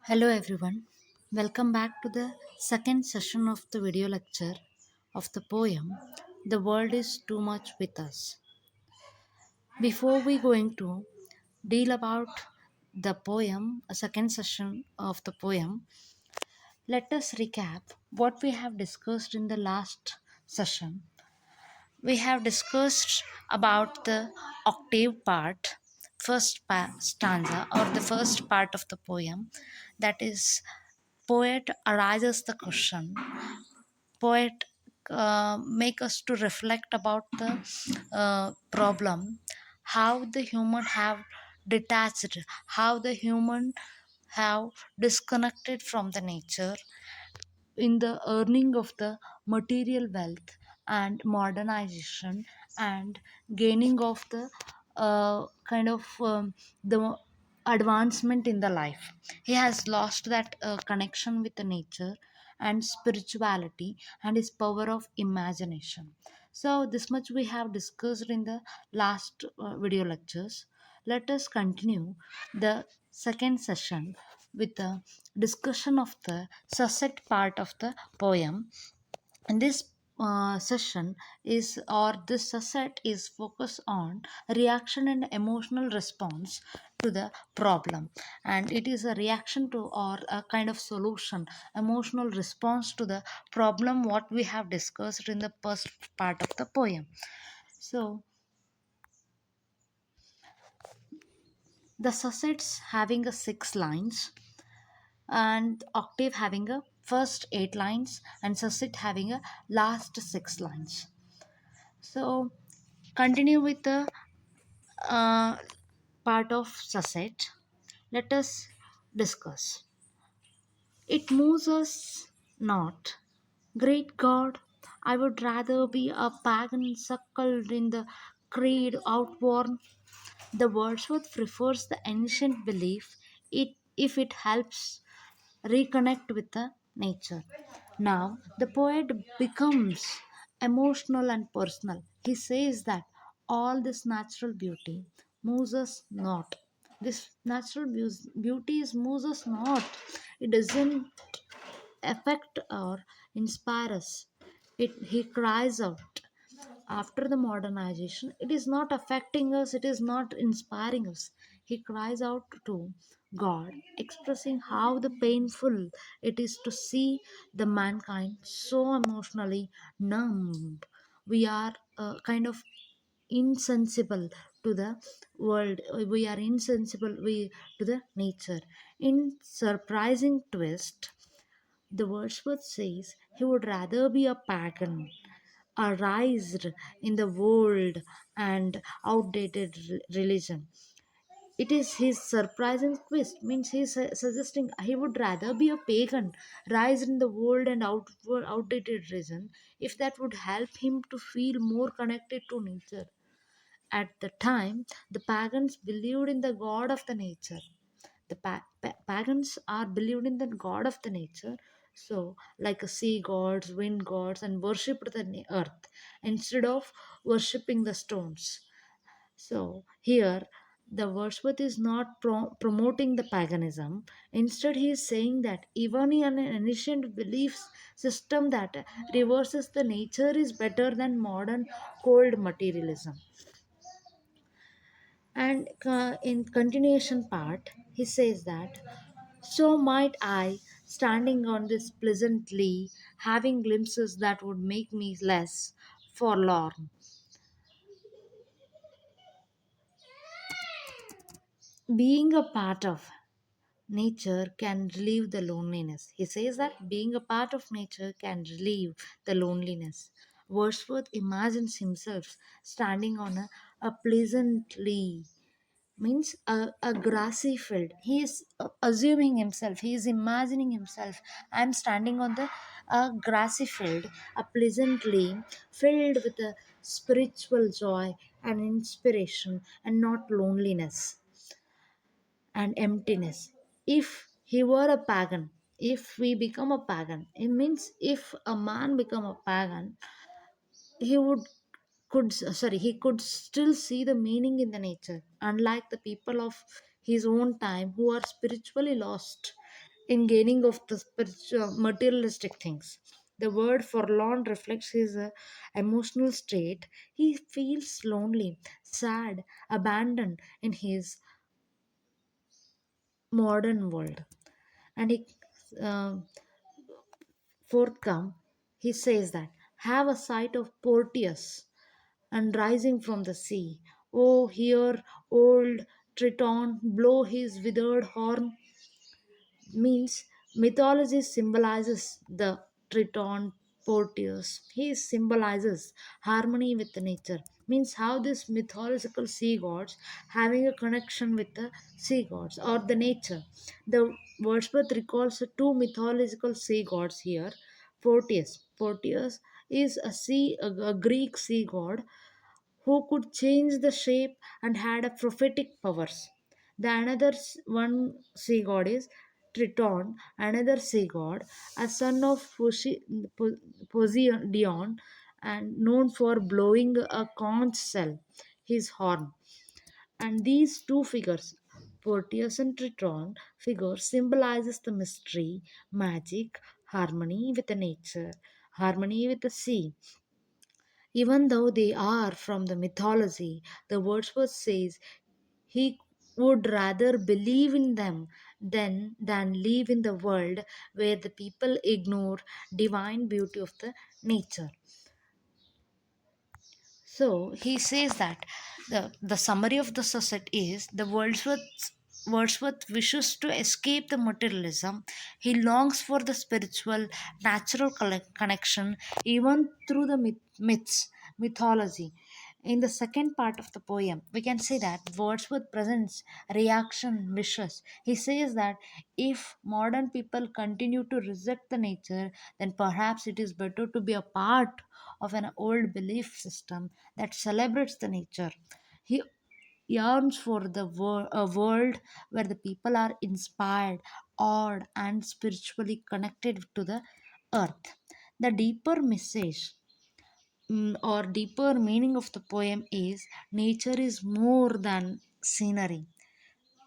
Hello everyone. Welcome back to the second session of the video lecture of the poem The World is Too Much with Us. Before we going to deal about the poem, a second session of the poem, let us recap what we have discussed in the last session. We have discussed about the octave part, stanza or the first part of the poem, that is poet arises the question. Poet make us to reflect about the problem, how the human have detached, how the human have disconnected from the nature in the earning of the material wealth and modernization and gaining of the the advancement in the life. He has lost that connection with the nature and spirituality and his power of imagination. So this much we have discussed in the last video lectures. Let us continue the second session with the discussion of the susset part of the poem. And this session is or this susset is focused on reaction and emotional response to the problem, and it is a reaction to or a kind of solution, emotional response to the problem what we have discussed in the first part of the poem. So the sussets having a six lines, and octave having a first eight lines, and susset having a last six lines. So continue with the uh, part of susset. Let us discuss. It moves us not. Great God, I would rather be a pagan suckled in the creed outworn. The Wordsworth prefers the ancient belief if it helps reconnect with the nature. Now, the poet becomes emotional and personal. He says that all this natural beauty moves us not. This natural beauty is moves us not. It doesn't affect or inspire us. He cries out after the modernization, it is not affecting us, it is not inspiring us. He cries out to God, expressing how the painful it is to see the mankind so emotionally numb. We are kind of insensible to the world, we are insensible to the nature. In surprising twist, the Wordsworth says he would rather be a pagan, arised in the world and outdated religion. It is his surprising twist, means he is suggesting he would rather be a pagan, raised in the world and outdated religion, if that would help him to feel more connected to nature. At the time, the pagans believed in the god of the nature. The pagans are believed in the god of the nature, so like a sea gods, wind gods, and worshipped the earth instead of worshipping the stones. So here the Wordsworth is not promoting the paganism. Instead, he is saying that even in an ancient belief system that reverses the nature is better than modern cold materialism. And in continuation part, he says that so might I, standing on this pleasant lea, having glimpses that would make me less forlorn. Being a part of nature can relieve the loneliness. He says that being a part of nature can relieve the loneliness. Wordsworth imagines himself standing on a pleasant lea, means a grassy field. He is assuming himself, he is imagining himself, I am standing on the grassy field, a pleasantly filled with a spiritual joy and inspiration and not loneliness and emptiness. If he were a pagan, if we become a pagan, it means if a man become a pagan, he would could he could still see the meaning in the nature, unlike the people of his own time who are spiritually lost. in gaining of the spiritual materialistic things. The word forlorn reflects his emotional state. He feels lonely, sad, abandoned in his modern world. And he, uh, fourth come, he says that, have a sight of Porteous and rising from the sea. Oh, hear old Triton blow his withered horn, means mythology symbolizes the Triton Porteous. He symbolizes harmony with the nature. Means how this mythological sea gods having a connection with the sea gods or the nature. The Wordsworth recalls the two mythological sea gods here. Porteous. Porteous is a Greek sea god who could change the shape and had a prophetic powers. The another one sea god is Triton, another sea god, a son of Poseidon, and known for blowing a conch shell, his horn. And these two figures, Proteus and Triton figures, symbolizes the mystery, magic, harmony with the nature, harmony with the sea. Even though they are from the mythology, the Wordsworth says he would rather believe in them than live in the world where the people ignore divine beauty of the nature. So he says that the summary of the society is the Wordsworth wishes to escape the materialism. He longs for the spiritual, natural connection, even through the mythology. In the second part of the poem, we can say that Wordsworth presents reaction wishes. He says that if modern people continue to reject the nature, then perhaps it is better to be a part of an old belief system that celebrates the nature. He yearns for a world where the people are inspired, awed, and spiritually connected to the earth. The deeper message or deeper meaning of the poem is nature is more than scenery.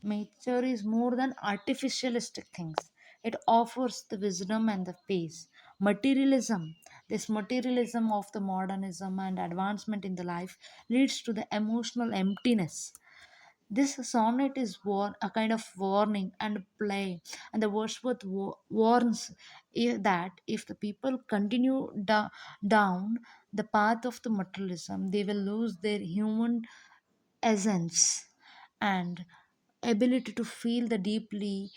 Nature is more than artificialistic things. It offers the wisdom and the peace. Materialism, this materialism of the modernism and advancement in the life leads to the emotional emptiness. This sonnet is a kind of warning and play, and the Wordsworth warns that if the people continue down the path of the materialism, they will lose their human essence and ability to feel the deeply,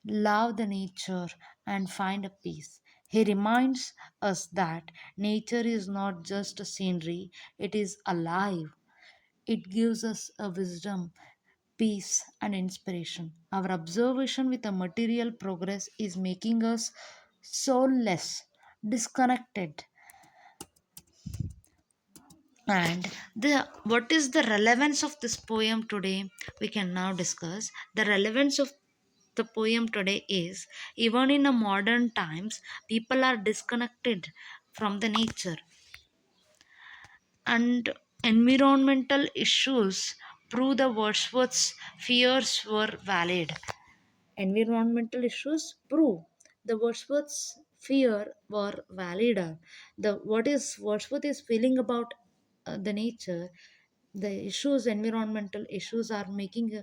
love the nature, and find a peace. He reminds us that nature is not just a scenery, it is alive. It gives us a wisdom, peace, and inspiration. Our observation with the material progress is making us soulless, disconnected. And what is the relevance of this poem today? We can now discuss. The relevance of the poem today is even in a modern times, people are disconnected from the nature, and environmental issues prove the Wordsworth's fears were valid. Environmental issues prove the Wordsworth's fear were valid. The what is Wordsworth is feeling about the nature, the issues, environmental issues are making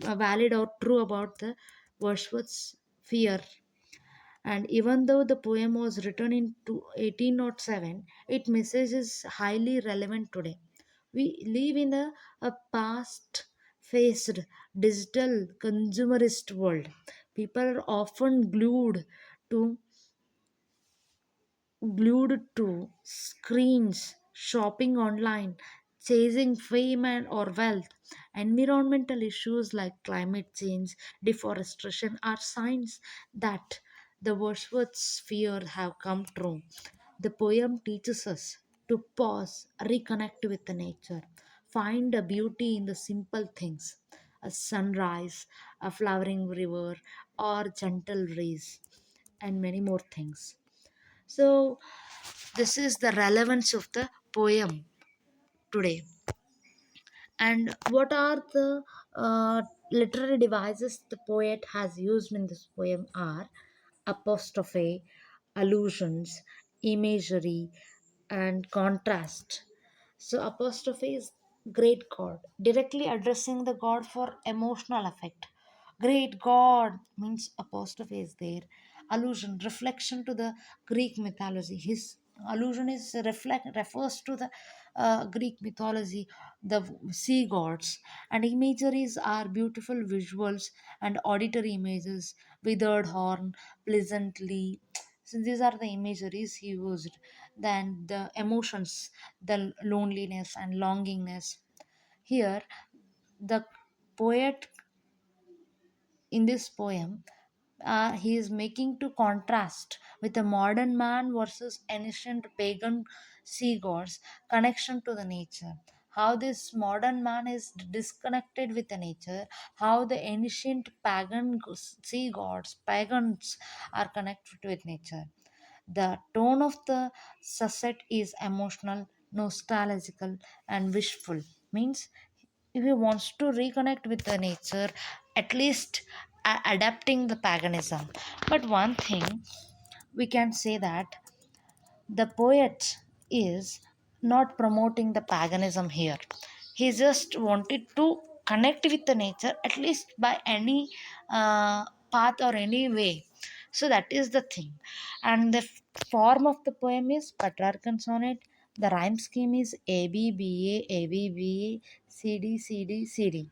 a valid or true about the Wordsworth's fear. And even though the poem was written in 1807, its message is highly relevant today. We live in a past faced digital consumerist world. People are often to glued to screens, shopping online, chasing fame or wealth. Environmental issues like climate change, deforestation are signs that the Wordsworth's fear have come true. The poem teaches us to pause, reconnect with the nature, find a beauty in the simple things, a sunrise, a flowering river, or gentle breeze, and many more things. So, this is the relevance of the poem today. And what are the literary devices the poet has used in this poem are apostrophe, allusions, imagery, and contrast. So apostrophe is great God, directly addressing the God for emotional effect. Great God means apostrophe is there. Allusion, reflection to the Greek mythology. His allusion is refers to the Greek mythology, the sea gods, and imageries are beautiful visuals and auditory images, withered horn, pleasantly. So these are the imageries he used. Then the emotions, the loneliness and longingness. Here, the poet in this poem, he is making to contrast with a modern man versus ancient pagan sea gods connection to the nature. How this modern man is disconnected with the nature, how the ancient pagan sea gods, pagans are connected with nature. The tone of the sunset is emotional, nostalgical, and wishful. Means if he wants to reconnect with the nature, at least adapting the paganism. But one thing we can say that the poet is not promoting the paganism here. He just wanted to connect with the nature, at least by any path or any way. So that is the thing. And the form of the poem is Petrarchan sonnet. The rhyme scheme is A B B A A B B A C D C D C D.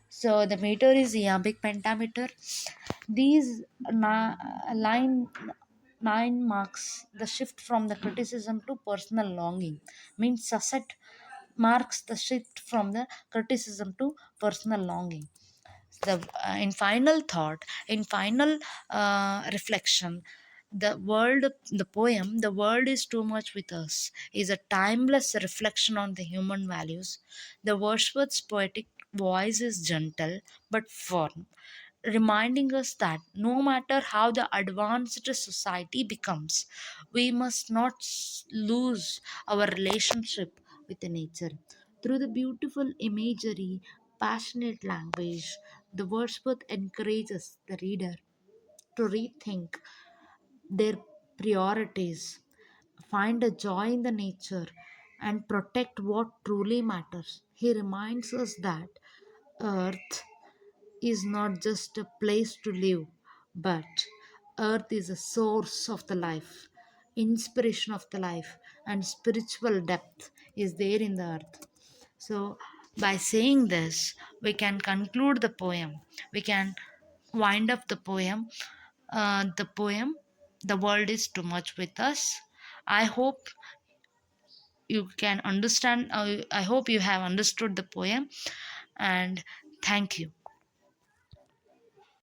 So the meter is iambic pentameter. These line 9 marks the shift from the criticism to personal longing. Means Susset marks the shift from the criticism to personal longing. The in final thought, in final reflection, the poem, the world is too much with us, is a timeless reflection on the human values. The Wordsworth's poetic voice is gentle but firm, reminding us that no matter how the advanced society becomes, we must not lose our relationship with the nature. Through the beautiful imagery, passionate language, the Wordsworth encourages the reader to rethink their priorities, find a joy in the nature, and protect what truly matters. He reminds us that Earth is not just a place to live, but Earth is a source of the life, inspiration of the life, and spiritual depth is there in the earth. So, by saying this, we can conclude the poem. We can wind up the poem. The world is too much with us. I hope you can understand. I hope you have understood the poem, and thank you.